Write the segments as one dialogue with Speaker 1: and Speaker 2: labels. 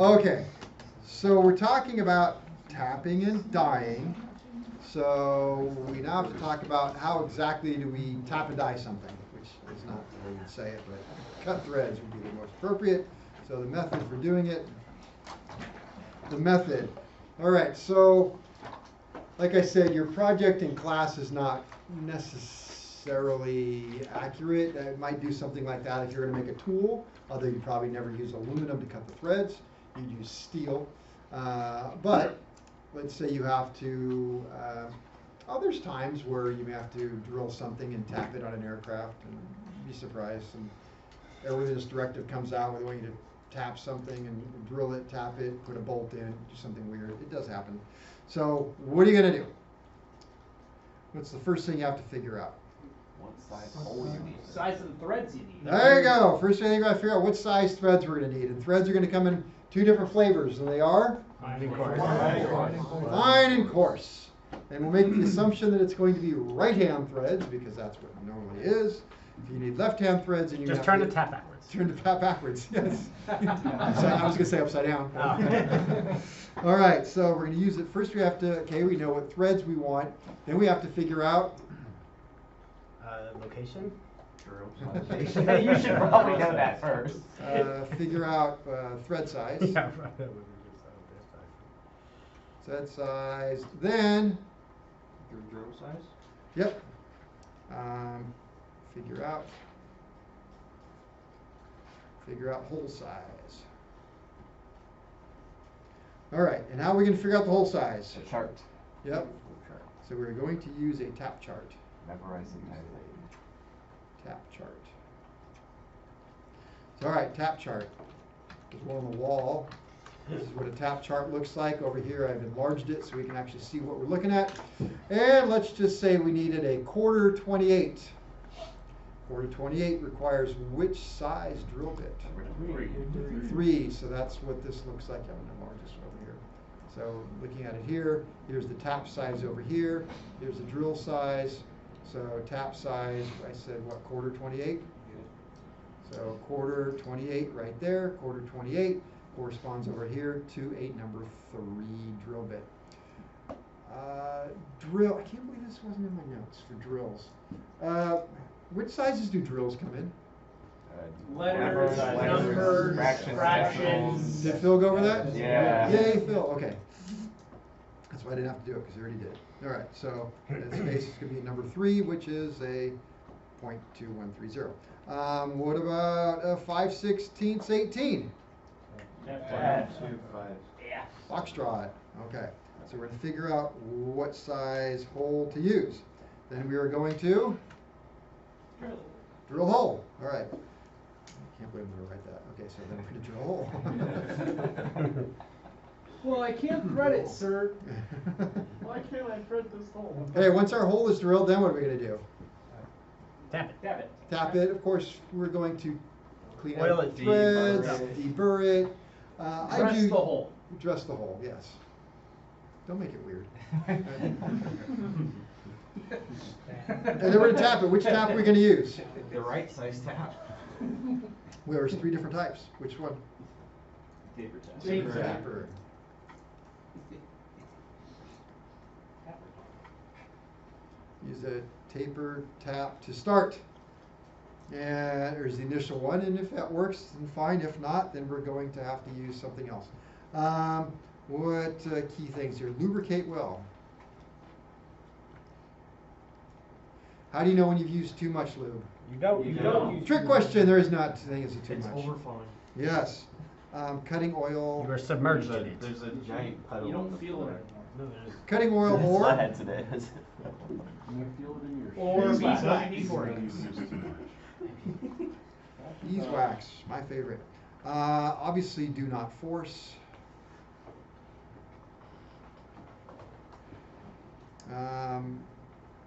Speaker 1: Okay, so we're talking about tapping and dyeing. So we now have to talk about how exactly do we tap and dye something, which is not the way you'd say it, but cut threads would be the most appropriate. So the method for doing it, the method. All right, so like I said, your project in class is not necessarily accurate. It might do something like that if you're going to make a tool, although you probably never use aluminum to cut the threads. You'd use steel. But let's say you have to, there's times where you may have to drill something and tap it on an aircraft, and you'd be surprised. And airworthiness directive comes out with wanting you to tap something and drill it, tap it, put a bolt in, do something weird. It does happen. So what are you going to do? What's the first thing you have to figure out?
Speaker 2: What size hole you need.
Speaker 3: Size of the threads you need.
Speaker 1: There you go. First thing you got to figure out what size threads we're going to need. And threads are going to come in two different flavors, and they are?
Speaker 4: Fine and coarse.
Speaker 1: Fine and coarse. And we'll make the assumption that it's going to be right-hand threads, because that's what it normally is. If you need left-hand threads, and you
Speaker 4: just turn the tap backwards.
Speaker 1: Turn the tap backwards, yes. I was going to say upside down. Oh. All right, so we're going to use it. First we have to, okay, we know what threads we want. Then we have to figure out
Speaker 4: location.
Speaker 2: Location. You should probably know that first.
Speaker 1: Figure out thread size.
Speaker 4: Yeah, right.
Speaker 1: Thread size. Then
Speaker 2: Your drill size?
Speaker 1: Yep. Figure out hole size. All right, and how are we going to figure out the hole size?
Speaker 2: A chart.
Speaker 1: Yep. So we're going to use a tap chart.
Speaker 2: Memorizing that.
Speaker 1: Tap chart. So, all right, tap chart. There's one on the wall. This is what a tap chart looks like. Over here I've enlarged it so we can actually see what we're looking at. And let's just say we needed a quarter 28. Quarter 28 requires which size drill bit? 3. So that's what this looks like. I'm going to enlarge this over here. So looking at it here, here's the tap size over here. Here's the drill size. So tap size, I said what, quarter 28? So quarter 28 right there, quarter 28 corresponds over here to a number 3 drill bit. Drill, I can't believe this wasn't in my notes for drills. Which sizes do drills come in?
Speaker 3: Letters, numbers, fractions.
Speaker 1: Did Phil go over that?
Speaker 2: Yeah.
Speaker 1: Yay, Phil, okay. That's why I didn't have to do it, because he already did. All right, so in this case, it's going to be number 3, which is a 0.2130. What about 5/16 18?
Speaker 3: Yeah.
Speaker 1: Foxtrot. Okay, so we're going to figure out what size hole to use. Then we are going to drill a hole. All right. I can't believe I'm going to write that. Okay, so then we're going to drill a hole.
Speaker 3: Well, I can't thread it, sir. Why can't I thread this hole?
Speaker 1: Okay, once our hole is drilled, then what are we going to do?
Speaker 4: Tap it.
Speaker 3: Tap it.
Speaker 1: Tap it. Of course, we're going to clean
Speaker 4: Oil
Speaker 1: out
Speaker 4: it,
Speaker 1: the threads,
Speaker 2: deburr
Speaker 1: deburr it.
Speaker 3: Dress the hole.
Speaker 1: Dress the hole, yes. Don't make it weird. And then we're going to tap it. Which tap are we going to use?
Speaker 2: The right size tap.
Speaker 1: Well, there's 3 different types. Which one?
Speaker 2: Taper tap.
Speaker 3: Taper tap.
Speaker 1: Tapper. Use a taper tap to start. And there's the initial one, and if that works, then fine. If not, then we're going to have to use something else. What key things here? Lubricate well. How do you know when you've used too much lube?
Speaker 4: You don't.
Speaker 1: Trick question. There is not thing as a too
Speaker 4: It's
Speaker 1: much.
Speaker 4: overflowing.
Speaker 1: Yes. Cutting oil.
Speaker 4: You are submerged in it.
Speaker 2: There's a giant puddle.
Speaker 3: You don't feel it.
Speaker 4: No, there's.
Speaker 1: Cutting oil more.
Speaker 2: Flatheads it is.
Speaker 5: You feel it in your
Speaker 3: Or
Speaker 5: feet.
Speaker 3: beeswax.
Speaker 1: Beeswax, my favorite. Obviously, do not force.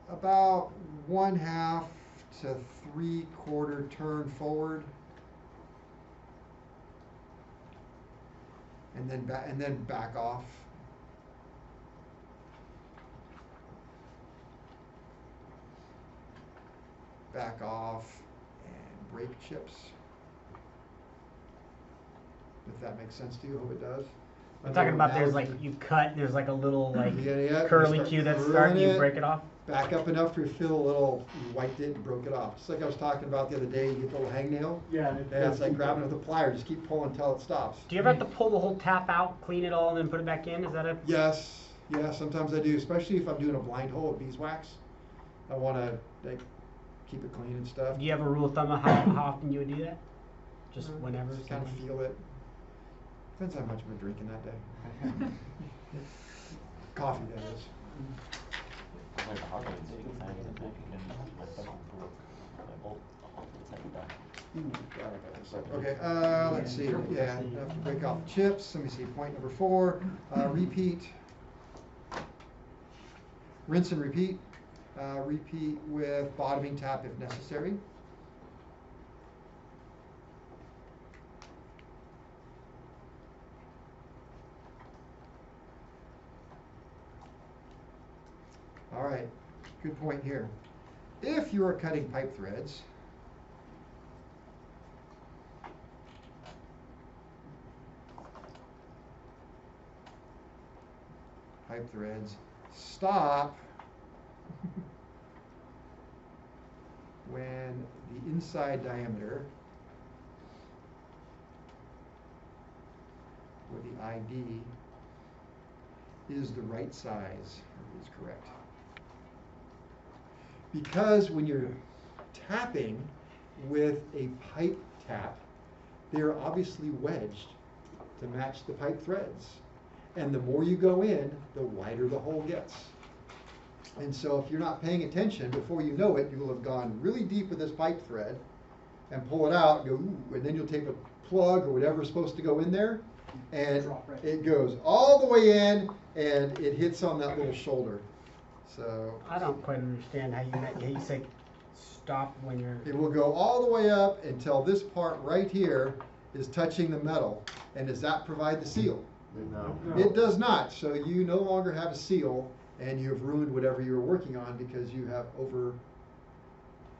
Speaker 1: About 1/2 to 3/4 turn forward, and then back off. Back off and brake chips. if that makes sense to you. Hope it does.
Speaker 4: I'm talking about there's
Speaker 1: Now
Speaker 4: like, you cut, there's like a little like
Speaker 1: you
Speaker 4: curly
Speaker 1: start
Speaker 4: cue that's
Speaker 1: curling
Speaker 4: starting, you
Speaker 1: it,
Speaker 4: break it off.
Speaker 1: back up enough for you to feel a little, you wiped it and broke it off. Just like I was talking about the other day, you get the little hangnail.
Speaker 3: Yeah.
Speaker 1: Yeah, it's like grabbing with a plier, just keep pulling until it stops.
Speaker 4: Do you ever have to pull the whole tap out, clean it all, and then put it back in? Is that a?
Speaker 1: Yes, yeah, sometimes I do, especially if I'm doing a blind hole with beeswax. I wanna like keep it clean and stuff.
Speaker 4: Do you have a rule of thumb of how often you would do that? Just whenever?
Speaker 1: Just kind of
Speaker 4: something?
Speaker 1: feel it. Depends how much I've been drinking that day. Coffee, that is.
Speaker 2: Like the hard ones, you can find it in the back again. My fucking broke. My bolt. It's like that.
Speaker 1: Okay, let's see, yeah, enough to break off the chips. Let me see, point number 4, repeat. Rinse and repeat. Repeat with bottoming tap if necessary. All right, good point here. If you are cutting pipe threads, stop when the inside diameter or the ID is the right size, or is correct. Because when you're tapping with a pipe tap, they're obviously wedged to match the pipe threads. And the more you go in, the wider the hole gets. And so if you're not paying attention, before you know it, you will have gone really deep with this pipe thread and pull it out and go, ooh, and then you'll take a plug or whatever's supposed to go in there, and it goes all the way in and it hits on that little shoulder. So
Speaker 4: I don't quite understand how you say stop when you're.
Speaker 1: it will go all the way up until this part right here is touching the metal. And does that provide the seal?
Speaker 5: No.
Speaker 1: It does not. So you no longer have a seal, and you have ruined whatever you were working on because you have over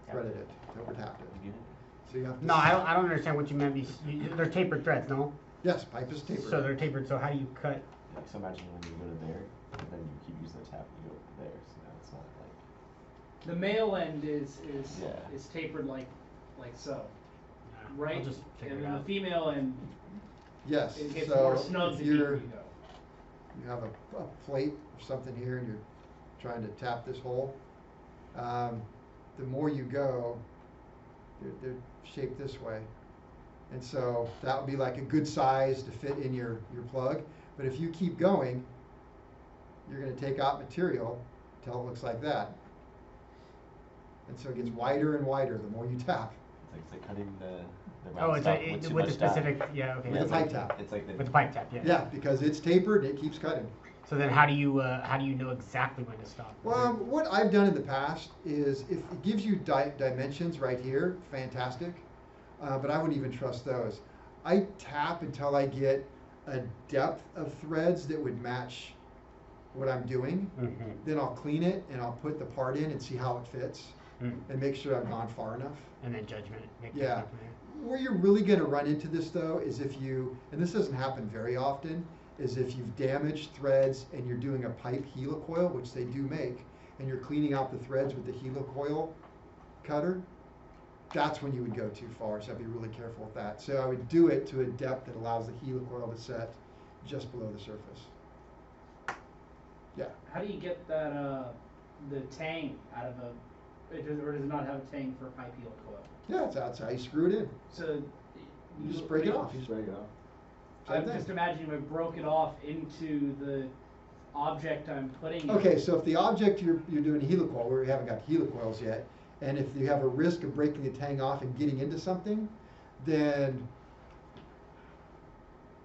Speaker 1: threaded it, over tapped it.
Speaker 2: You get it?
Speaker 1: So you have to.
Speaker 4: No, I don't understand what you meant. They're tapered threads, no?
Speaker 1: Yes, pipe is tapered.
Speaker 4: So they're tapered. So how do you cut?
Speaker 2: Like, so imagine when you go to there, and then you keep using the tap, you go there, so now it's not like.
Speaker 3: The male end is
Speaker 2: Yeah.
Speaker 3: tapered like so, right?
Speaker 4: I'll just figure
Speaker 3: And
Speaker 4: it
Speaker 3: then the
Speaker 4: out.
Speaker 3: female end,
Speaker 1: Yes.
Speaker 3: it gets
Speaker 1: So
Speaker 3: more snug
Speaker 1: if
Speaker 3: the deeper
Speaker 1: you're,
Speaker 3: you go.
Speaker 1: you have a plate or something here, and you're trying to tap this hole, the more you go, they're shaped this way. And so that would be like a good size to fit in your plug. But if you keep going, you're going to take out material until it looks like that. And so it gets wider and wider the more you tap.
Speaker 2: It's like cutting the
Speaker 4: Oh,
Speaker 2: round
Speaker 4: it's
Speaker 2: stuff
Speaker 4: a,
Speaker 2: with too
Speaker 4: with the
Speaker 2: much tap.
Speaker 4: specific. Yeah, okay.
Speaker 1: With the
Speaker 2: it's
Speaker 1: pipe
Speaker 2: like,
Speaker 1: tap.
Speaker 2: It's like the.
Speaker 4: With the pipe tap, yeah.
Speaker 1: Yeah, because it's tapered, it keeps cutting.
Speaker 4: So then how do you know exactly when to stop?
Speaker 1: Well, what I've done in the past is if it gives you dimensions right here, fantastic. But I wouldn't even trust those. I tap until I get a depth of threads that would match what I'm doing.
Speaker 4: Mhm.
Speaker 1: Then I'll clean it and I'll put the part in and see how it fits and make sure I've gone far enough.
Speaker 4: And then judgment.
Speaker 1: Yeah. Where you're really going to run into this though is if you, and this doesn't happen very often, is if you've damaged threads and you're doing a pipe heli-coil, which they do make, and you're cleaning out the threads with the heli-coil cutter, that's when you would go too far. So I'd be really careful with that. So I would do it to a depth that allows the heli-coil to set just below the surface. Yeah.
Speaker 3: How do you get that the tang out of a? Or does it not have a tang for a pipe heel coil?
Speaker 1: Yeah, that's how you screw it in.
Speaker 3: So
Speaker 1: You just break it off. You just
Speaker 5: Break it off.
Speaker 1: Same
Speaker 3: I'm
Speaker 1: thing.
Speaker 3: just imagining if I broke it off into the object I'm putting.
Speaker 1: Okay, so if the object you're doing a heli-coil, where we haven't got heli-coils yet, and if you have a risk of breaking the tang off and getting into something, then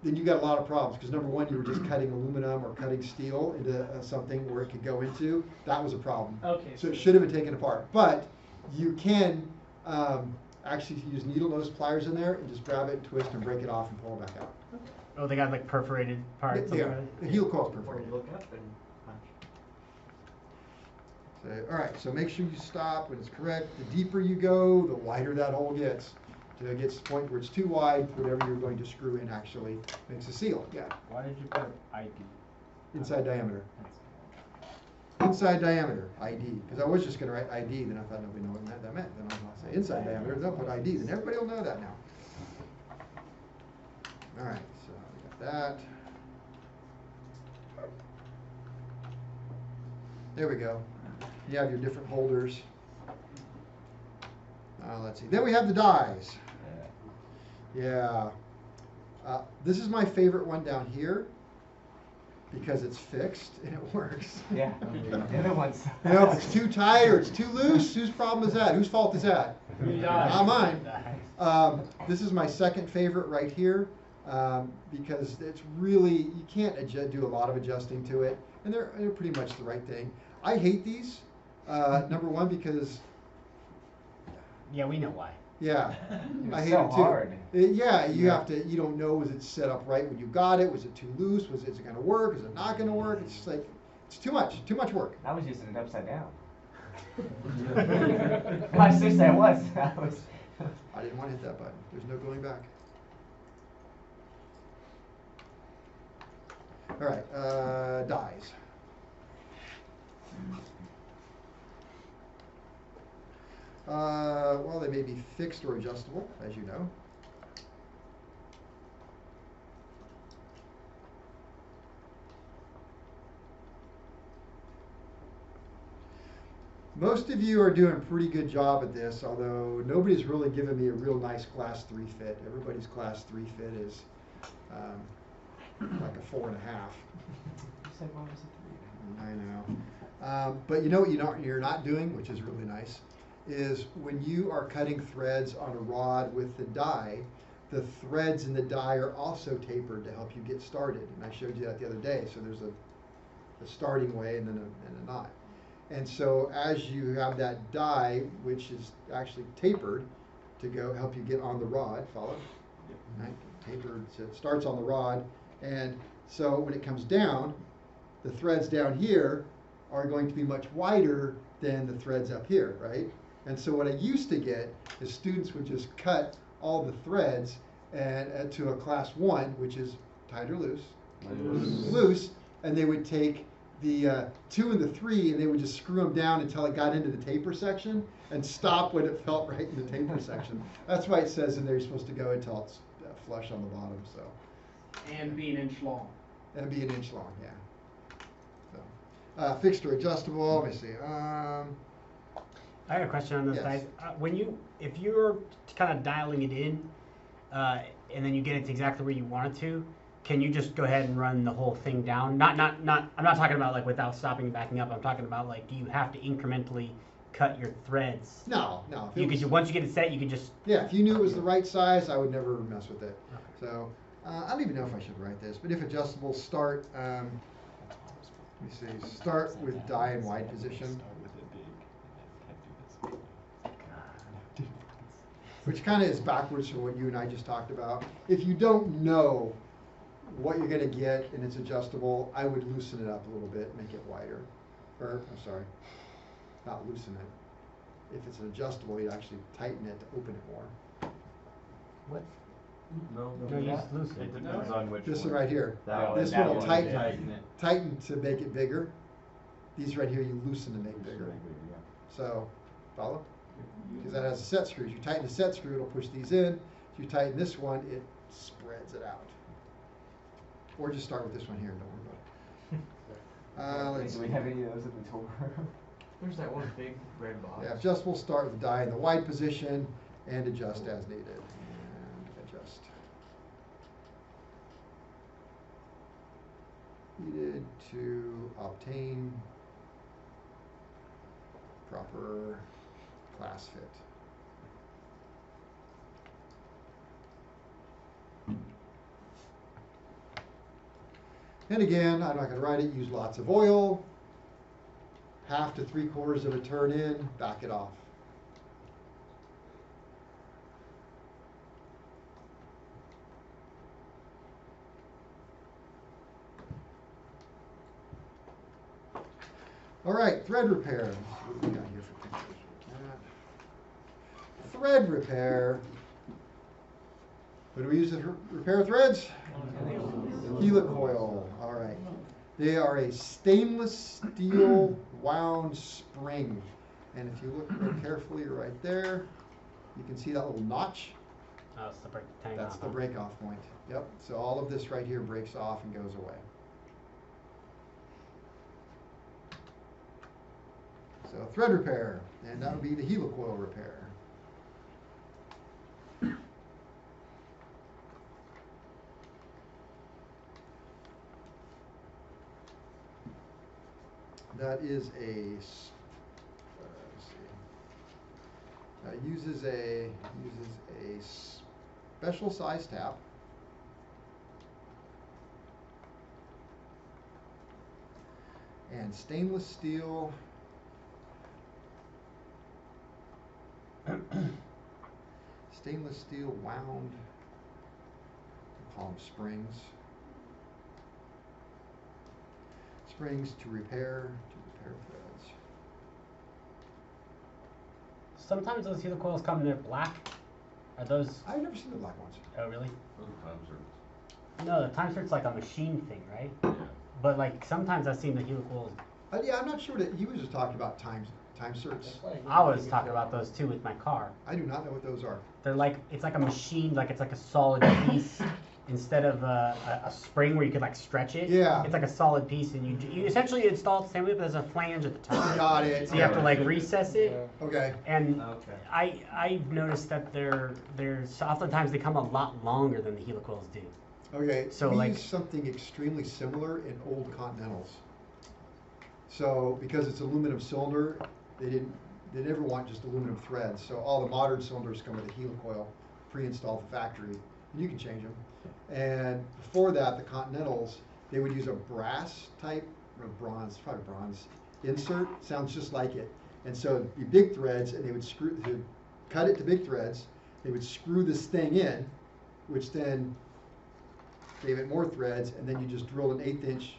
Speaker 1: you got a lot of problems. Because number one, you were just cutting aluminum or cutting steel into something where it could go into. That was a problem.
Speaker 3: Okay.
Speaker 1: So it should have been taken apart. But you can actually use needle nose pliers in there and just grab it, twist, and break it off and pull it back out.
Speaker 4: Oh, they got like perforated parts.
Speaker 1: Yeah,
Speaker 4: over
Speaker 1: the
Speaker 4: it?
Speaker 1: heli-coil's
Speaker 2: Or
Speaker 1: perforated.
Speaker 2: you look up and punch.
Speaker 1: So, all right, so make sure you stop when it's correct. The deeper you go, the wider that hole gets. till it gets to the point where it's too wide, whatever you're going to screw in actually makes a seal, yeah,
Speaker 4: Why did you put ID?
Speaker 1: inside diameter. Inside diameter, ID, because I was just gonna write ID, then I thought nobody knew what that meant, then I'll say inside diameter, they'll put ID, then everybody will know that now. Alright, so we got that. There we go. You have your different holders. Let's see, then we have the dies. Yeah. This is my favorite one down here, because it's fixed and it works.
Speaker 2: Yeah. The other one's.
Speaker 1: You know, if it's too tight or it's too loose, whose problem is that? Whose fault is that? Not mine. This is my second favorite right here, because it's really, you can't do a lot of adjusting to it, and they're pretty much the right thing. I hate these, number one, because,
Speaker 4: Yeah, we know why.
Speaker 1: yeah, I hate
Speaker 2: so
Speaker 1: it too.
Speaker 2: hard.
Speaker 1: Yeah, you have to, you don't know, was it set up right when you got it? Was it too loose? Is it gonna work? Is it not gonna work? It's just like, it's too much work.
Speaker 2: I was using it upside down. My sister, I was.
Speaker 1: I didn't want to hit that button. There's no going back. All right, dies. Well, they may be fixed or adjustable, as you know. Most of you are doing a pretty good job at this, although nobody's really given me a real nice class 3 fit. Everybody's class 3 fit is like a 4.5.
Speaker 2: You said one was a 3.
Speaker 1: I know. But you know what you're not doing, which is really nice, is when you are cutting threads on a rod with the die, the threads in the die are also tapered to help you get started. And I showed you that the other day. So there's a starting way and then a knot. And so as you have that die, which is actually tapered to go help you get on the rod, follow?
Speaker 2: Yep.
Speaker 1: Right? Tapered, so it starts on the rod. And so when it comes down, the threads down here are going to be much wider than the threads up here, right? And so what I used to get is students would just cut all the threads and to a class 1, which is tight or loose, loose, and they would take the 2 and the 3 and they would just screw them down until it got into the taper section and stop when it felt right in the taper section. That's why it says in there you're supposed to go until it's flush on the bottom. So.
Speaker 3: And be an inch long.
Speaker 1: And be an inch long, yeah. So, fixed or adjustable. Let me see.
Speaker 4: I got a question on this,
Speaker 1: Yes.
Speaker 4: guys. If you're kind of dialing it in, and then you get it to exactly where you want it to, can you just go ahead and run the whole thing down? I'm not talking about like without stopping and backing up. I'm talking about like, do you have to incrementally cut your threads?
Speaker 1: No.
Speaker 4: You could once you get it set, you can just.
Speaker 1: Yeah, if you knew it was the right size, I would never mess with it. Okay. So, I don't even know if I should write this, but if adjustable, start. Let me see. Start with die in wide position.
Speaker 2: Start with it big, and then do this.
Speaker 1: Which kind of is backwards from what you and I just talked about. If you don't know what you're going to get and it's adjustable, I would loosen it up a little bit, make it wider. Or, I'm sorry, not loosen it. If it's an adjustable, you'd actually tighten it to open it more.
Speaker 4: What?
Speaker 5: No,
Speaker 4: No, you just loosen.
Speaker 5: It depends on which
Speaker 1: This one right here.
Speaker 5: That
Speaker 1: This
Speaker 2: that
Speaker 1: one will
Speaker 2: one,
Speaker 1: tighten,
Speaker 2: yeah.
Speaker 1: tighten to make it bigger. These right here, you loosen to make bigger. So, follow? Because that has the set screws. You tighten the set screw, it'll push these in. If you tighten this one, it spreads it out. Or just start with this one here, don't worry about it. Let's
Speaker 2: Do we
Speaker 1: see.
Speaker 2: have any of those at the tour?
Speaker 3: There's that one big red box.
Speaker 1: Yeah, adjustable, start with the die in the wide position and adjust as needed. And adjust. Needed to obtain proper class fit. And again, I'm not going to write it, use lots of oil. 1/2 to 3/4 of a turn in, back it off. All right, thread repair. What do we got here for pictures? Thread repair. What do we use to repair threads? Heli-coil. All right. They are a stainless steel wound spring. And if you look real carefully right there, you can see that little notch.
Speaker 4: Oh, it's the break tank.
Speaker 1: That's the break-off point. Yep. So all of this right here breaks off and goes away. So thread repair, and that would be the heli-coil repair. That is a, let's see, uses a special size tap. And stainless steel stainless steel wound, we call them springs. Springs to repair threads.
Speaker 4: Sometimes those heli-coils come in black. Are those?
Speaker 1: I've never seen the black ones.
Speaker 4: Oh, really?
Speaker 5: Those are time certs.
Speaker 4: No, the time cert's like a machine thing, right?
Speaker 5: Yeah.
Speaker 4: But like sometimes I've seen the heli-coils.
Speaker 1: Yeah, I'm not sure that he was just talking about time certs.
Speaker 4: I was talking about those too with my car.
Speaker 1: I do not know what those are.
Speaker 4: They're like, it's like a machine, like it's like a solid piece instead of a spring where you could like stretch it.
Speaker 1: Yeah.
Speaker 4: It's like a solid piece, and you essentially install it the same way, but there's a flange at the top.
Speaker 1: Got it.
Speaker 4: So you have to like recess it.
Speaker 1: Okay.
Speaker 4: And
Speaker 5: Okay.
Speaker 4: I've noticed that so oftentimes they come a lot longer than the heli-coils do.
Speaker 1: Okay.
Speaker 4: So,
Speaker 1: we
Speaker 4: like-
Speaker 1: use something extremely similar in old Continentals. So because it's aluminum cylinder, they never want just aluminum threads. So all the modern cylinders come with a heli-coil pre-installed at the factory, and you can change them. And before that, the Continentals, they would use a brass type, or bronze, probably bronze insert. Sounds just like it. And so it'd be big threads, and they would to cut it to big threads. They would screw this thing in, which then gave it more threads, and then you just drilled an 1/8 inch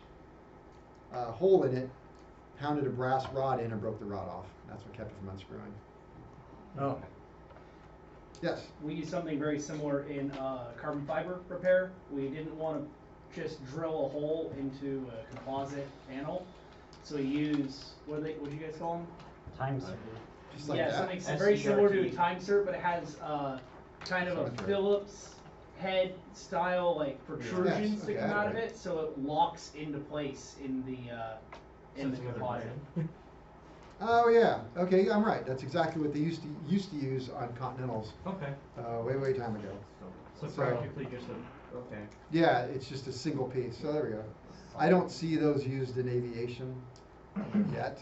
Speaker 1: hole in it, pounded a brass rod in, and broke the rod off. That's what kept it from unscrewing.
Speaker 4: Oh.
Speaker 1: Yes.
Speaker 6: We use something very similar in carbon fiber repair. We didn't want to just drill a hole into a composite panel, so we use what do you guys call them?
Speaker 4: Time cert.
Speaker 1: Just like
Speaker 6: Yeah,
Speaker 1: that.
Speaker 6: something very similar to a
Speaker 5: SCRT.
Speaker 6: time cert, but it has kind of a
Speaker 1: Symmetry.
Speaker 6: Phillips head style like protrusions
Speaker 1: Yes,
Speaker 6: sticking
Speaker 1: okay,
Speaker 6: out of
Speaker 1: right.
Speaker 6: it, so it locks into place in the composite.
Speaker 1: Oh yeah. Okay, I'm right. That's exactly what they used to use on Continentals
Speaker 5: Okay.
Speaker 1: way time ago.
Speaker 5: So
Speaker 1: So-
Speaker 5: practically just a, okay.
Speaker 1: Yeah, it's just a single piece. So there we go. I don't see those used in aviation yet.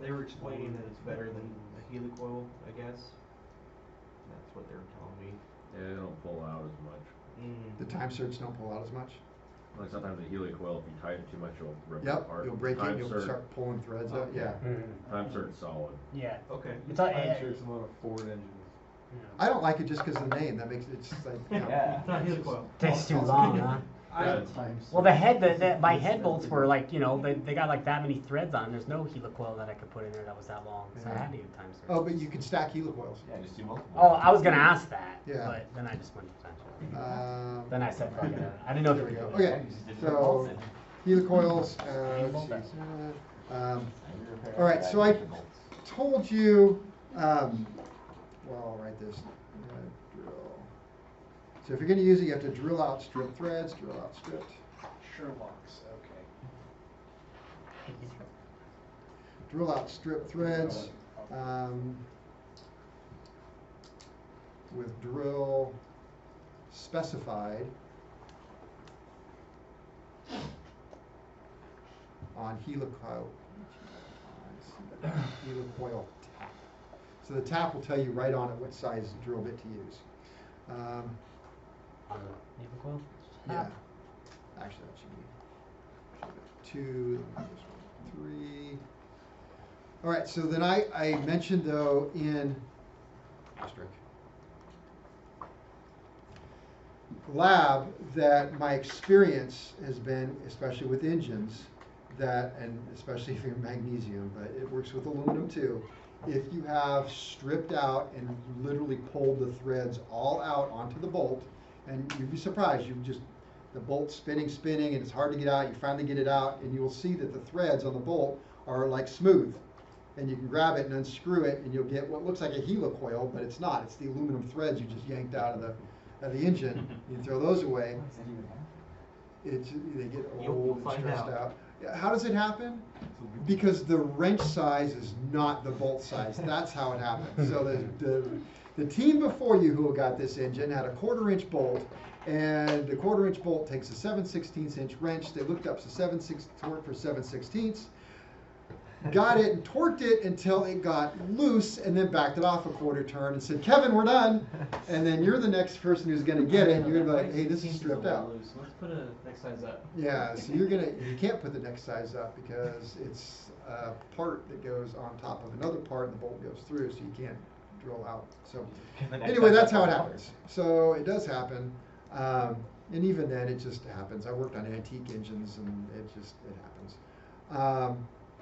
Speaker 2: They were explaining that it's better than a heli-coil, I guess. That's what they were telling me.
Speaker 7: Yeah, they don't pull out as much.
Speaker 1: The time certs don't pull out as much.
Speaker 7: Like sometimes the heli-coil, if you tighten it too much, you'll rip it
Speaker 1: Yep,
Speaker 7: apart.
Speaker 1: you'll break it,
Speaker 7: Time
Speaker 1: you'll
Speaker 7: cert-
Speaker 1: start pulling threads out.
Speaker 2: Okay.
Speaker 1: Yeah.
Speaker 7: Time cert's solid.
Speaker 4: Yeah.
Speaker 2: Okay.
Speaker 4: It's all,
Speaker 5: I'm sure it's a lot of Ford engines.
Speaker 1: I don't like it just because of the name. That makes it just like. You know,
Speaker 2: Yeah.
Speaker 5: It's not heli-coil.
Speaker 4: takes too long, huh?
Speaker 6: I,
Speaker 4: Well, my head bolts were like, they got like that many threads on. There's no heli-coil that I could put in there that was that long, so I had to do time cert.
Speaker 1: Oh, but you can stack heli-coils.
Speaker 2: Yeah, just do multiple.
Speaker 4: Oh, I was gonna ask that,
Speaker 1: Yeah.
Speaker 4: but then I just went to time cert. Then
Speaker 1: Um,
Speaker 4: I said, fuck it. I didn't know
Speaker 1: there
Speaker 4: if
Speaker 1: we
Speaker 4: you
Speaker 1: go.
Speaker 4: could do it.
Speaker 1: Okay, so heli-coils. Let's see. All right, so I told you. Well, I'll write this. Drill. So if you're going to use it, you have to drill out strip threads. Drill out stripped.
Speaker 6: Sherlock's, okay.
Speaker 1: Drill out strip threads. With drill specified on heli-coil tap. So the tap will tell you right on it what size drill bit to use.
Speaker 4: On the heli-coil?
Speaker 1: Yeah. Actually, that should be 2, this one, 3. All right, so then I mentioned though in asterisk lab that my experience has been, especially with engines, that, and especially if you're magnesium, but it works with aluminum too, if you have stripped out and literally pulled the threads all out onto the bolt, and you'd be surprised, the bolt's spinning, and it's hard to get out, you finally get it out, and you will see that the threads on the bolt are like smooth. And you can grab it and unscrew it, and you'll get what looks like a heli-coil, but it's not. It's the aluminum threads you just yanked out of the engine. You throw those away. They get
Speaker 2: You'll
Speaker 1: old and
Speaker 2: find
Speaker 1: stressed
Speaker 2: out.
Speaker 1: out. Yeah, how does it happen? Because the wrench size is not the bolt size. That's how it happens. So the team before you who got this engine had a 1/4-inch bolt, and the 1/4-inch bolt takes a 7/16" wrench. They looked up torque for 7/16. Got it and torqued it until it got loose, and then backed it off a 1/4 turn and said, "Kevin, we're done." And then you're the next person who's going to get it, and you're going to be like, "Hey, this is stripped out."
Speaker 2: Let's put a next size up.
Speaker 1: Yeah, so you can't put the next size up because it's a part that goes on top of another part, and the bolt goes through, so you can't drill out. So anyway, that's how it happens. So it does happen, and even then, it just happens. I worked on antique engines, and it happens.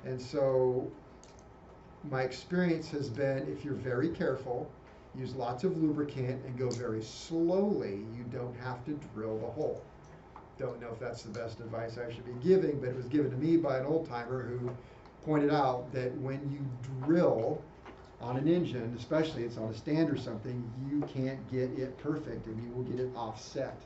Speaker 1: And so my experience has been, if you're very careful, use lots of lubricant and go very slowly, you don't have to drill the hole. Don't know if that's the best advice I should be giving, but it was given to me by an old timer who pointed out that when you drill on an engine, especially it's on a stand or something, you can't get it perfect and you will get it offset.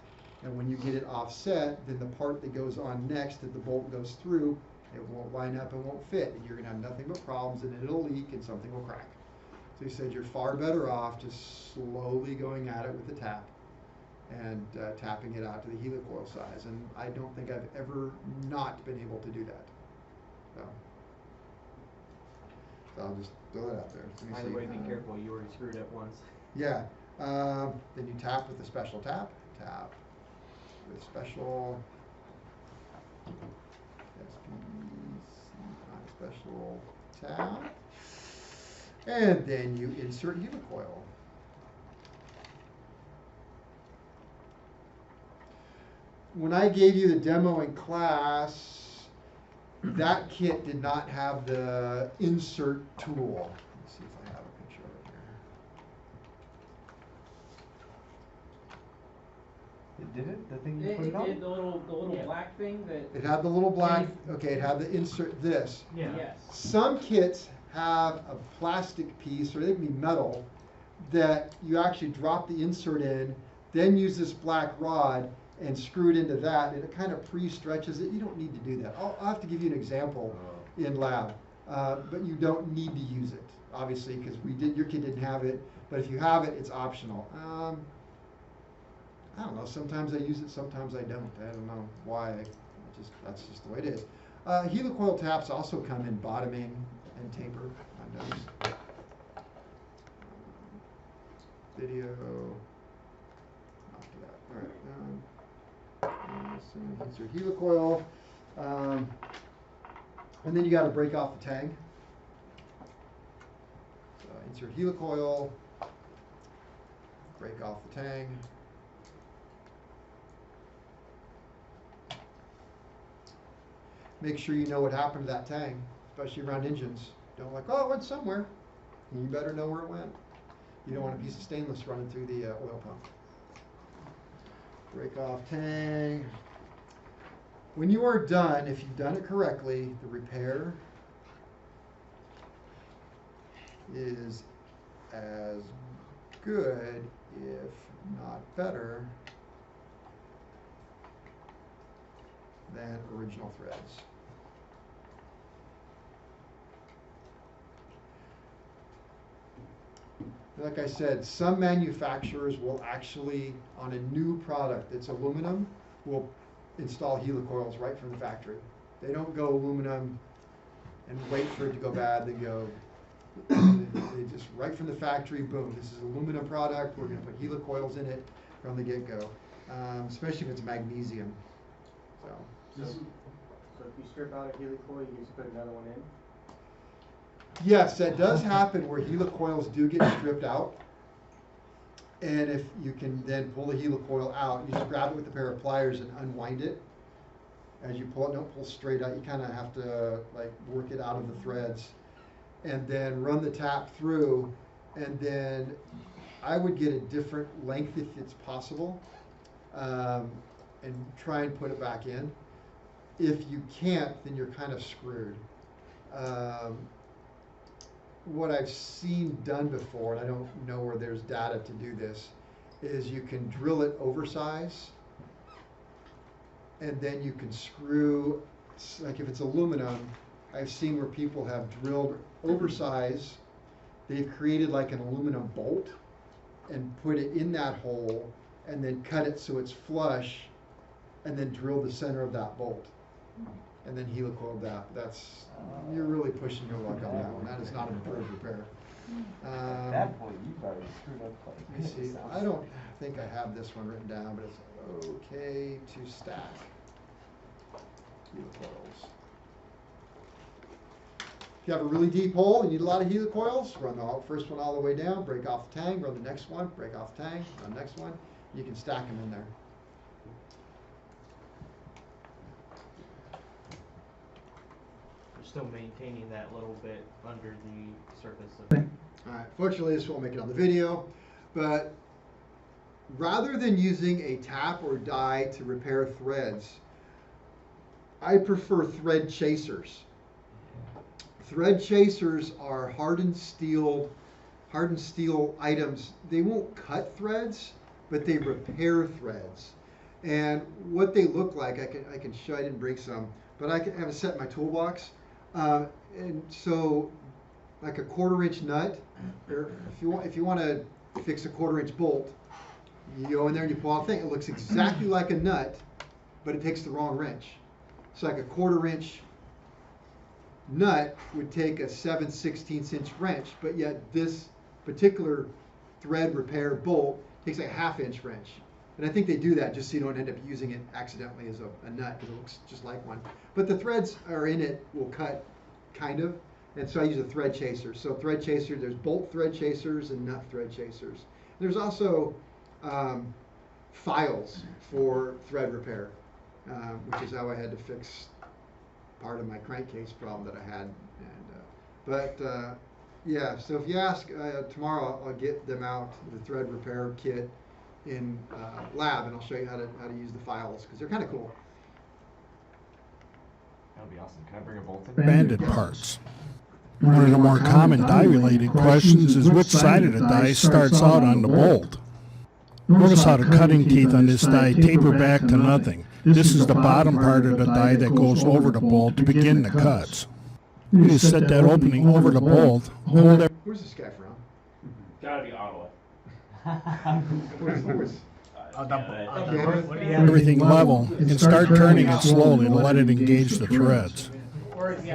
Speaker 1: And when you get it offset, then the part that goes on next that the bolt goes through, it won't line up and won't fit, and you're going to have nothing but problems, and it'll leak and something will crack. So he said you're far better off just slowly going at it with the tap and tapping it out to the heli-coil size. And I don't think I've ever not been able to do that. So I'll just throw that out there. Let me
Speaker 2: Either
Speaker 1: see.
Speaker 2: way, be careful. You already screwed up once.
Speaker 1: Yeah. Then you tap with a special tap. Tap with special. Special tap, and then you insert heli-coil. When I gave you the demo in class, that kit did not have the insert tool. Let's see if I have a picture of it here.
Speaker 5: It did it? The thing you
Speaker 6: It
Speaker 5: put it on?
Speaker 6: did the little
Speaker 2: Yeah.
Speaker 6: black thing that.
Speaker 1: It had the little black, okay, it had the insert this.
Speaker 6: Yes.
Speaker 1: Some kits have a plastic piece, or they can be metal, that you actually drop the insert in, then use this black rod and screw it into that, and it kind of pre-stretches it. You don't need to do that. I'll have to give you an example in lab, but you don't need to use it, obviously, because your kid didn't have it, but if you have it, it's optional. I don't know, sometimes I use it, sometimes I don't. I don't know why, that's just the way it is. Heli-coil taps also come in bottoming and taper on those. Video, after that, alright. Insert heli-coil, and then you gotta break off the tang. So insert heli-coil, break off the tang. Make sure you know what happened to that tang, especially around engines. Don't like, oh, it went somewhere. You better know where it went. You don't want a piece of stainless running through the oil pump. Break off tang. When you are done, if you've done it correctly, the repair is as good, if not better, than original threads. Like I said, some manufacturers will actually, on a new product that's aluminum, will install heli-coils right from the factory. They don't go aluminum and wait for it to go bad. They go, they just right from the factory, boom, this is an aluminum product, we're going to put heli-coils in it from the get-go, especially if it's magnesium.
Speaker 8: So if you strip out a heli-coil, you just put another one in?
Speaker 1: Yes, that does happen where heli-coils do get stripped out. And if you can then pull the heli-coil out, you just grab it with a pair of pliers and unwind it. As you pull it, don't pull straight out, you kind of have to like work it out of the threads. and then run the tap through, and then I would get a different length if it's possible, and try and put it back in. If you can't, then you're kind of screwed. What I've seen done before, and I don't know where there's data to do this, is you can drill it oversize, and then you can screw, like if it's aluminum, I've seen where people have drilled oversize, they've created like an aluminum bolt and put it in that hole and then cut it so it's flush and then drill the center of that bolt and then heli-coil that. That's, you're really pushing your luck on that one. That is not an approved repair.
Speaker 9: At that point, you've already screwed up quite a
Speaker 1: Let me
Speaker 9: bit, it
Speaker 1: see,
Speaker 9: sounds
Speaker 1: I don't
Speaker 9: like.
Speaker 1: think I have this one written down, but it's okay to stack heli-coils. If you have a really deep hole and you need a lot of heli-coils, run the first one all the way down, break off the tang, run the next one, break off the tang, run the next one. You can stack them in there.
Speaker 2: We're still maintaining that little bit under the surface of it.
Speaker 1: Alright, fortunately this won't make it on the video, but rather than using a tap or die to repair threads, I prefer thread chasers. Thread chasers are hardened steel items. They won't cut threads, but they repair threads. And what they look like, I can show, I didn't break some, but I have a set in my toolbox. And so, like a 1/4 inch nut, or if you want to fix a 1/4 inch bolt, you go in there and you pull out the thing. It looks exactly like a nut, but it takes the wrong wrench. So like a 1/4 inch nut would take a 7/16 inch wrench, but yet this particular thread repair bolt takes like a 1/2 inch wrench. And I think they do that just so you don't end up using it accidentally as a nut, because it looks just like one. But the threads are in it will cut, kind of, and so I use a thread chaser. So thread chaser, there's bolt thread chasers and nut thread chasers. There's also files for thread repair, which is how I had to fix part of my crankcase problem that I had. And yeah, so if you ask tomorrow, I'll get them out, the thread repair kit in lab, and I'll show you how to use the files, because they're kind of cool.
Speaker 5: That would be awesome. Can I bring a bolt in?
Speaker 10: Banded parts. One of the more common die-related questions is which side of the die starts out on the bolt. Notice how the cutting teeth on this die taper back to nothing. This is the bottom part of the die that goes over the bolt to begin the cuts. You just set that opening over the bolt, hold it.
Speaker 1: Where's this guy from?
Speaker 3: Gotta be Ottawa.
Speaker 1: Where's
Speaker 4: What do you have?
Speaker 10: Everything level and start turning it slowly to let it engage the threads.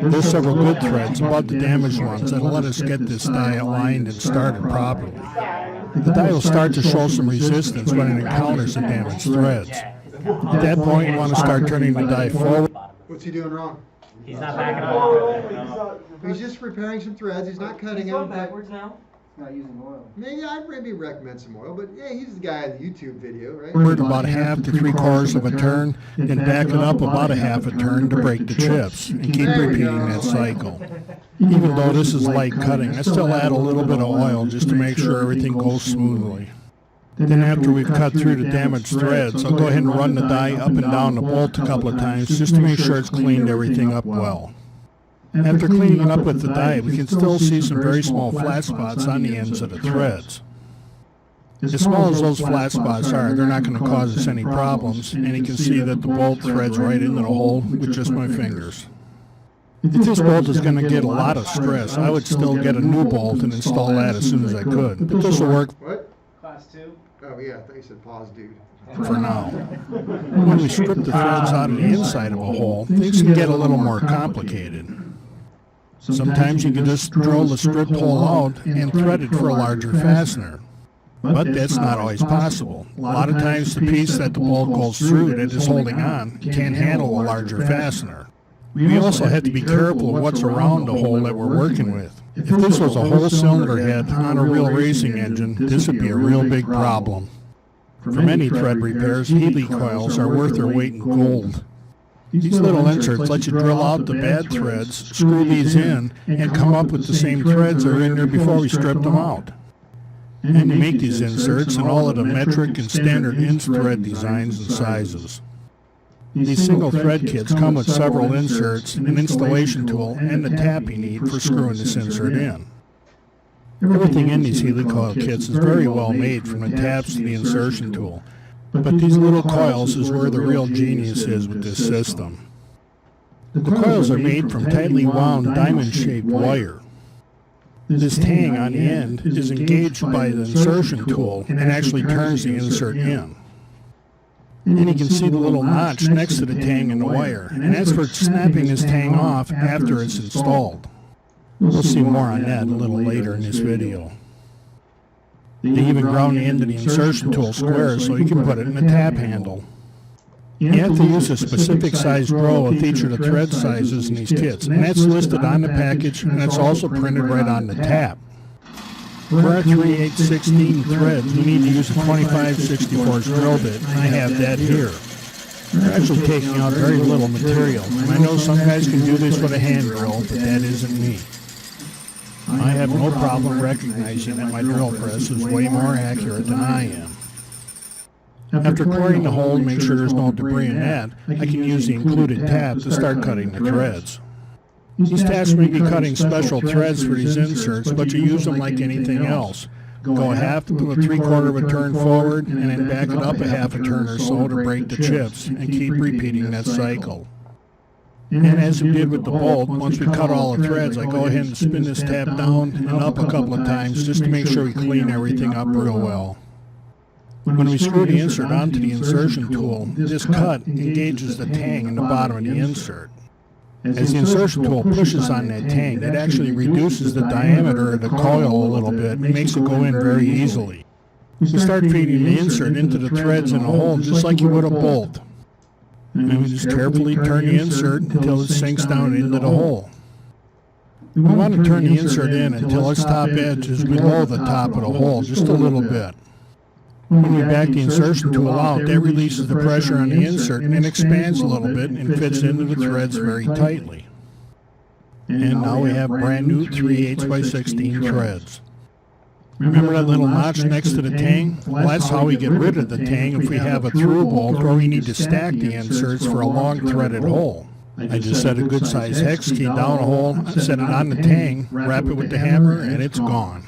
Speaker 10: There's several good threads above the damaged ones that'll let us get this die aligned and started properly. The die will start to show some resistance when it encounters the damaged threads. At that point, you want to start turning the die forward.
Speaker 1: What's he doing wrong?
Speaker 4: He's not backing up.
Speaker 1: He's just repairing some threads. He's not cutting
Speaker 8: He's
Speaker 1: them.
Speaker 8: going backwards now. Not using oil.
Speaker 1: Maybe I'd maybe recommend some oil, but yeah, he's the guy in the YouTube video, right?
Speaker 10: Forward about 1/2 to 3/4 of a turn, then back it up about 1/2 a turn to break the chips, and keep repeating that cycle. Even though this is light cutting, I still add a little bit of oil just to make sure everything goes smoothly. Then after we've cut through the damaged threads, I'll go ahead and run the die up and down the bolt a couple of times just to make sure it's cleaned everything up well. After cleaning it up with the die, we can still see some very small flat spots on the ends of the threads. As small as those flat spots are, they're not going to cause us any problems, and you can see that the bolt threads right into the hole with just my fingers. If this bolt is going to get a lot of stress, I would still get a new bolt and install that as soon as I could, but this will work
Speaker 1: What?
Speaker 6: Class 2.
Speaker 1: Oh yeah, I thought you said pause, dude.
Speaker 10: for now. When we strip the threads out of the inside of a hole, things can get a little more complicated. Sometimes you can just drill the stripped hole out and thread it for a larger fastener. But that's not always possible. A lot of times the piece that the bolt goes through that is holding on can't handle a larger fastener. We also have to be careful of what's around the hole that we're working with. If this was a whole cylinder head on a real racing engine, this would be a real big problem. For many thread repairs, heli-coils are worth their weight in gold. These little inserts let you drill out the bad threads, screw these in, and come up with the same threads that are in there before we stripped them out. And you make these inserts in all of the metric and standard inch thread designs and sizes. These single thread kits come with several inserts, an installation tool, and the tap you need for screwing this insert in. Everything in these heli-coil kits is very well made, from the taps to the insertion tool. But these little coils is where the real genius is with this system. The coils are made from tightly wound diamond-shaped wire. This tang on the end is engaged by the insertion tool and actually turns the insert in. And you can see the little notch next to the tang in the wire, and that's for snapping this tang off after it's installed. We'll see more on that a little later in this video. They even ground the end of the insertion tool square so you can put it in the tap handle. You have to use a specific size drill with each of the thread sizes in these kits, and that's listed on the package, and it's also printed right on the tap. For our 3/8/16 threads, we need to use a 25/64 drill bit, and I have that here. They're actually taking out very little material, and I know some guys can do this with a hand drill, but that isn't me. I have no problem recognizing that my drill press is way more accurate than I am. After coring the hole to make sure there's no debris in that, I can use the included tap to start cutting the threads. These taps may be cutting special threads for these inserts, but you use them like anything else. Go a half to a 3/4 of a turn forward, and then back it up a half a turn or so to break the chips, and keep repeating that cycle. And as we did with the bolt, once we cut all the threads, I go ahead and spin this tab down and up a couple of times just to make sure we clean everything up real well. When we screw the insert onto the insertion tool, this cut engages the tang in the bottom of the insert. As the insertion tool pushes on that tang, it actually reduces the diameter of the coil a little bit and makes it go in very easily. We start feeding the insert into the threads in a hole just like you would a bolt. And we just carefully turn the insert until it sinks down into the hole. We want to turn the insert in until its top edge is below the top of the hole, just a little bit. When we back the insertion tool out, that releases the pressure on the insert and it expands a little bit and fits into the threads very tightly. And now we have brand new 3/8/16 threads. Remember that little notch next to the tang? Well, that's how we get rid of the tang if we have a through bolt or we need to stack the inserts for a long threaded hole. I just set a good size hex key down a hole, set it on the tang, wrap it with the hammer, and it's gone.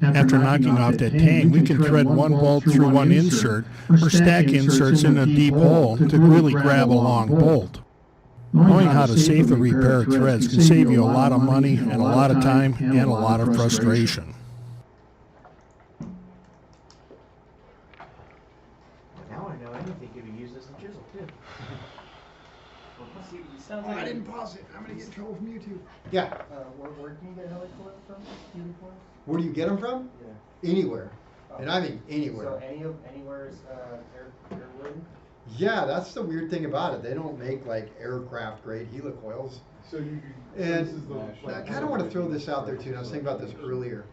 Speaker 10: After knocking off that tang, we can thread one bolt through one insert or stack inserts in a deep hole to really grab a long bolt. Knowing how to safely repair threads can save you a lot of money and a lot of time and a lot of frustration.
Speaker 2: Now I know anything can be used as a chisel too.
Speaker 6: Sounds
Speaker 1: Oh,
Speaker 6: like
Speaker 1: I didn't pause it. I'm gonna get in trouble from YouTube. Yeah.
Speaker 8: Where can you get heli-coils from? Heli-coils?
Speaker 1: Where do you get them from?
Speaker 8: Yeah.
Speaker 1: Anywhere. And I mean anywhere.
Speaker 8: So anywhere is airwood?
Speaker 1: Yeah, that's the weird thing about it. They don't make like aircraft grade helicoils.
Speaker 3: So you,
Speaker 1: And
Speaker 3: this is the.
Speaker 1: I kind of want to throw this out there too, and I was thinking about this earlier.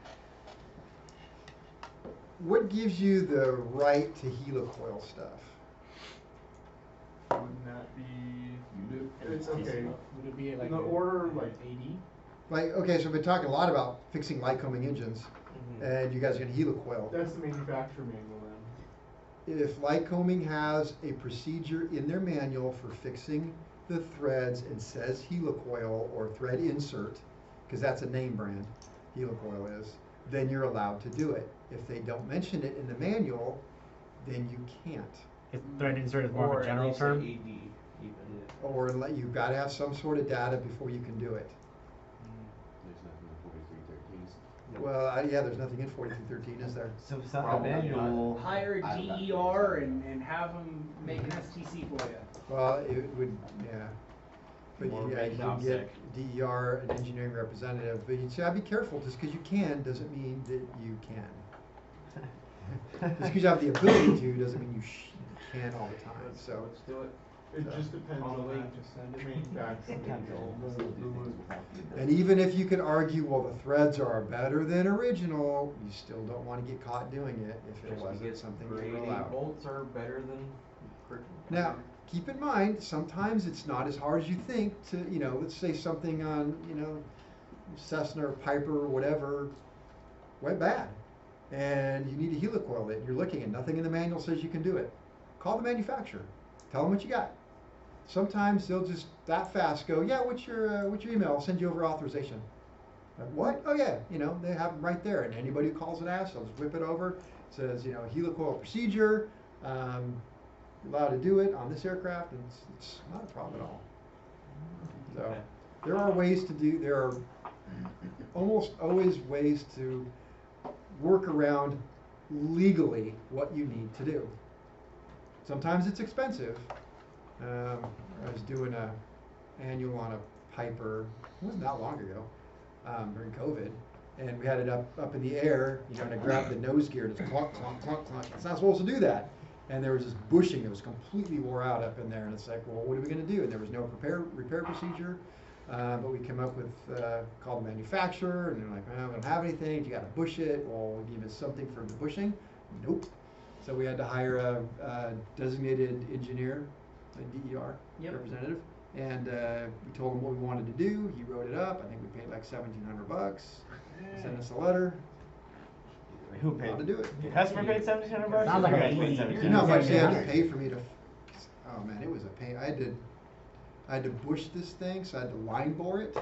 Speaker 1: What gives you the right to helicoil stuff?
Speaker 3: Wouldn't that be? It's okay.
Speaker 6: Would it be like
Speaker 3: The
Speaker 6: a-
Speaker 3: order, like,
Speaker 6: AD?
Speaker 1: Like, okay, so we've been talking a lot about fixing light combing engines,
Speaker 2: Mm-hmm.
Speaker 1: and you guys are going to helicoil.
Speaker 3: That's the manufacturer manual then.
Speaker 1: If light combing has a procedure in their manual for fixing the threads and says helicoil or thread insert, because that's a name brand, helicoil is, then you're allowed to do it. If they don't mention it in the manual, then you can't.
Speaker 4: If thread insert is more
Speaker 2: Or
Speaker 4: of a
Speaker 2: at
Speaker 4: general
Speaker 2: least
Speaker 4: term.
Speaker 2: an AD even.
Speaker 1: Or you've got to have some sort of data before you can do it.
Speaker 5: There's nothing in 4313s.
Speaker 1: Well, yeah, there's nothing in 4313, is there?
Speaker 9: So it's not the
Speaker 5: Probably
Speaker 9: manual.
Speaker 6: Hire
Speaker 9: I'm not
Speaker 6: DER and have them make an STC for you.
Speaker 1: Well, it would, yeah. But
Speaker 2: Or
Speaker 1: yeah,
Speaker 2: make
Speaker 1: you
Speaker 2: it
Speaker 1: can get
Speaker 2: OPSEC.
Speaker 1: DER, an engineering representative, but you say, be careful, just because you can doesn't mean that you can. Just because you have the ability to doesn't mean you can all the time, so.
Speaker 2: Let's do it.
Speaker 3: It
Speaker 1: So,
Speaker 3: just depends
Speaker 2: on the
Speaker 3: on
Speaker 2: way
Speaker 3: that
Speaker 2: to send it.
Speaker 3: manufacturer manual.
Speaker 1: And even if you could argue, well, the threads are better than original, you still don't want to get caught doing it if it
Speaker 2: Just
Speaker 1: wasn't
Speaker 2: because
Speaker 1: something you
Speaker 2: grade
Speaker 1: were
Speaker 2: A
Speaker 1: allowed.
Speaker 2: bolts are better than.
Speaker 1: Now, keep in mind, sometimes it's not as hard as you think to, let's say something on, Cessna or Piper or whatever went bad. And you need to heli-coil it. You're looking and nothing in the manual says you can do it. Call the manufacturer. Tell them what you got. Sometimes they'll just that fast go, yeah, what's your email? I'll send you over authorization. Like, what? Oh yeah, they have them right there. And anybody who calls and asks, I'll just whip it over. It says, heli-coil procedure. You're allowed to do it on this aircraft, and it's not a problem at all. So
Speaker 2: Okay.
Speaker 1: there are almost always ways to work around legally what you need to do. Sometimes it's expensive. I was doing a annual on a Piper, it wasn't that long ago, during COVID, and we had it up in the air, and I grabbed the nose gear, and it's clunk, clunk, clunk, clunk. It's not supposed to do that. And there was this bushing that was completely wore out up in there, and it's like, well, what are we going to do? And there was no repair procedure, but we came up with, called the manufacturer, and they're like, well, we don't have anything, you got to bush it. Well, we'll give you something for the bushing. Nope. So we had to hire a designated engineer, a DER representative, and we told him what we wanted to do. He wrote it up. I think we paid like $1,700. He sent us a letter.
Speaker 9: Who
Speaker 1: How
Speaker 9: paid?
Speaker 1: to do it.
Speaker 9: The customer paid $1,700.
Speaker 4: Sounds like
Speaker 9: You
Speaker 4: a
Speaker 9: guys paid
Speaker 4: easy-
Speaker 9: $1,700.
Speaker 1: You know how much they had to pay for me to? Oh man, it was a pain. I had to bush this thing, so I had to line bore it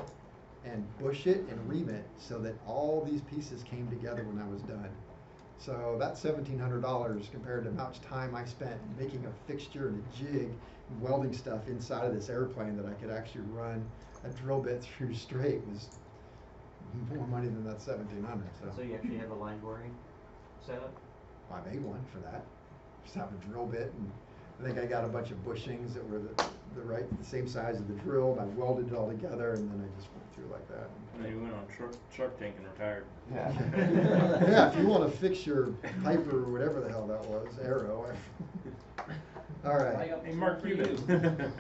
Speaker 1: and bush it and ream it so that all these pieces came together when I was done. So that $1,700 compared to how much time I spent making a fixture and a jig, and welding stuff inside of this airplane that I could actually run a drill bit through straight was more money than that $1,700.
Speaker 2: So you actually have a line boring set up?
Speaker 1: I made one for that. Just have a drill bit, and I think I got a bunch of bushings that were the same size as the drill, and I welded it all together, and then I just went through like that.
Speaker 11: And you went on Shark Tank and retired.
Speaker 9: Yeah.
Speaker 1: Yeah, if you want to fix your Piper or whatever the hell that was, Arrow. All
Speaker 6: I
Speaker 1: right,
Speaker 6: got
Speaker 11: Hey,
Speaker 6: this
Speaker 11: Mark
Speaker 6: one for
Speaker 11: Cuban.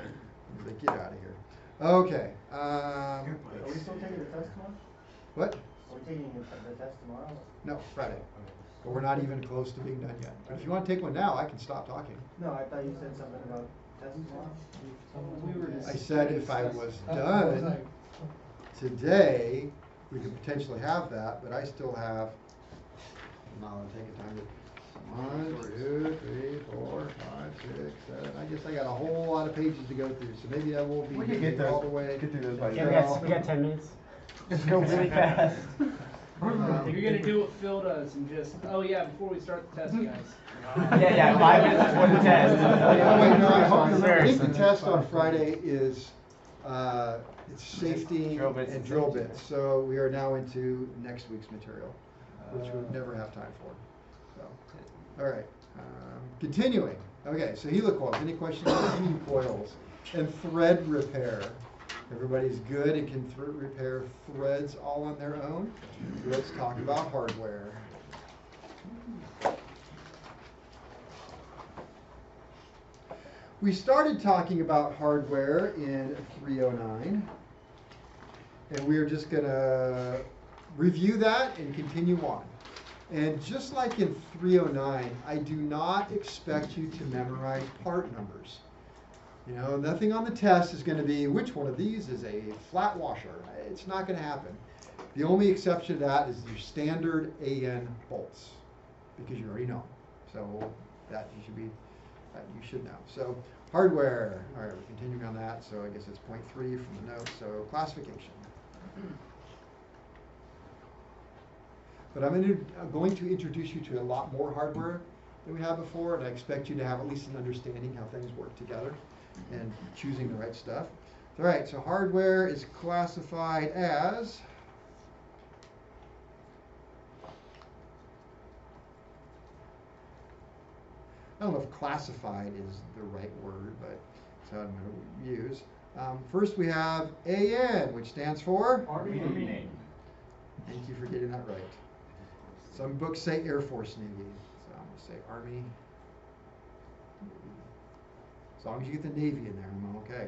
Speaker 1: get out of here. Okay.
Speaker 8: Are we still taking the test tomorrow?
Speaker 1: What?
Speaker 8: Are we taking the test tomorrow?
Speaker 1: No, Friday. But we're not even close to being done yet. But if you want to take one now, I can stop talking.
Speaker 8: No, I thought you said something about test tomorrow.
Speaker 6: We were just.
Speaker 1: I said if I was done today, we could potentially have that, but I still have, I'm not gonna take it time to, 1, 2, 3, 4, 5, 6, 7, I guess I got a whole lot of pages to go through, so maybe I won't be
Speaker 9: We can get
Speaker 1: all
Speaker 9: those.
Speaker 1: the way.
Speaker 9: Get through those by
Speaker 4: Yeah,
Speaker 9: yourself.
Speaker 4: we got 10 minutes.
Speaker 9: Just go really fast.
Speaker 6: If you're gonna do what Phil does and just, oh yeah, before we start the test, guys.
Speaker 9: Yeah, 5 minutes before the test.
Speaker 1: Oh, wait, no, I think the
Speaker 9: Seriously.
Speaker 1: test on Friday is, it's safety
Speaker 9: Drill bits
Speaker 1: and
Speaker 9: and
Speaker 1: drill
Speaker 9: safety.
Speaker 1: bits, so we are now into next week's material, which we never have time for, so. All right, continuing, okay, so heli-coils, any questions on heli-coils and thread repair? Everybody's good and can repair threads all on their own? Let's talk about hardware. We started talking about hardware in 309, and we're just gonna review that and continue on. And just like in 309, I do not expect you to memorize part numbers. You know, nothing on the test is going to be which one of these is a flat washer. It's not going to happen. The only exception to that is your standard AN bolts, because you already know. So that you should know. So hardware. All right, we're continuing on that. So I guess it's point 3 from the notes. So classification. But I'm going to introduce you to a lot more hardware than we have before, and I expect you to have at least an understanding how things work together and choosing the right stuff. All right, so hardware is classified as I don't know if classified is the right word, but that's how I'm going to use. First we have AN, which stands for?
Speaker 11: Army name.
Speaker 1: Thank you for getting that right. Some books say Air Force Navy, so I'm going to say Army Navy. As long as you get the Navy in there, I'm okay.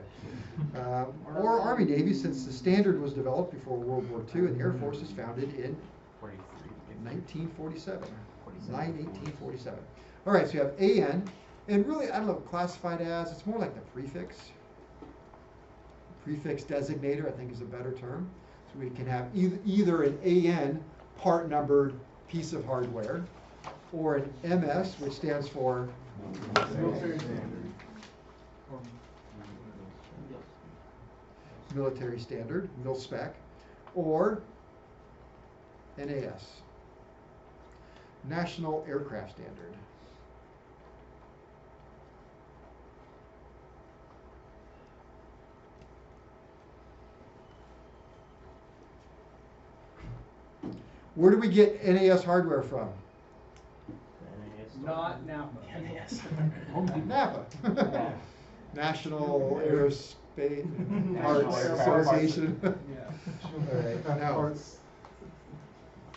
Speaker 1: Or Army Navy, since the standard was developed before World War II, and the Air Force was founded in 1947. 1947. All right, so you have AN, And really, I don't know, classified as, it's more like the prefix. Prefix designator, I think, is a better term. So we can have either an AN part numbered piece of hardware, or an MS, which stands for
Speaker 3: Military standard.
Speaker 1: military standard, mil spec, or NAS, National Aircraft Standard. Where do we get NAS hardware from?
Speaker 6: Not now. NAS.
Speaker 1: Napa. National Aerospace Arts
Speaker 3: National
Speaker 1: Association.
Speaker 3: Yeah.
Speaker 1: All right, now,
Speaker 3: Parts.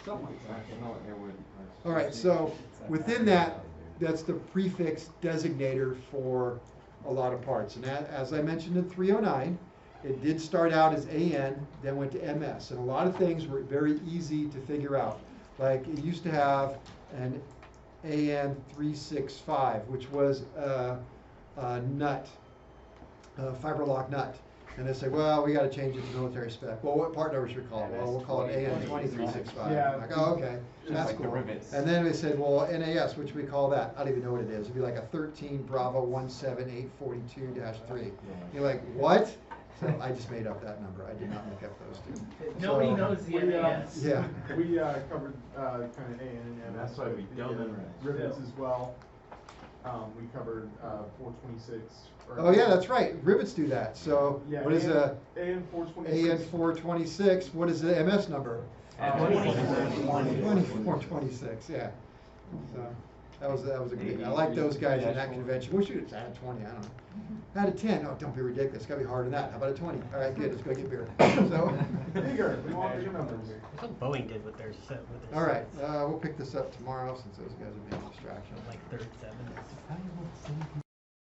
Speaker 3: Something like that.
Speaker 1: all right, so within that, that's the prefix designator for a lot of parts. And as I mentioned in 309, it did start out as AN, then went to MS. And a lot of things were very easy to figure out. Like it used to have an AN 365, which was a nut, a fiber lock nut. And they say, well, we got to change it to military spec. Well, what part number should we call it? Well, we'll call it AN 2365.
Speaker 3: Yeah.
Speaker 1: Like, oh, okay, that's
Speaker 5: like the
Speaker 1: cool.
Speaker 5: rivets.
Speaker 1: And then we said, well, NAS, which we call that? I don't even know what it is. It'd be like a 13 Bravo 17842-3. You're like, what? So I just made up that number. I did not make up those two.
Speaker 6: Nobody
Speaker 1: So-
Speaker 6: knows the NAS.
Speaker 1: Yeah.
Speaker 3: We covered kind of A and
Speaker 5: That's why we
Speaker 3: the,
Speaker 5: don't memorize.
Speaker 3: rivets as well. We covered 426.
Speaker 1: Oh yeah, that's right. Rivets do that. So
Speaker 3: Yeah,
Speaker 1: what is a
Speaker 3: AN 426?
Speaker 1: AN 426? What is the MS number? 2426. Yeah. So that was a good. I like those guys in that convention. Wish you'd add 20. I don't know. Add a 10. Oh, don't be ridiculous. It's gotta be harder than that. How about a 20? All right, good. Let's go get beer. So.
Speaker 3: Bigger. We want bigger numbers.
Speaker 4: That's what Boeing did with their set. With their
Speaker 1: All right.
Speaker 4: sets.
Speaker 1: We'll pick this up tomorrow since those guys are being a distraction.
Speaker 4: Like 37.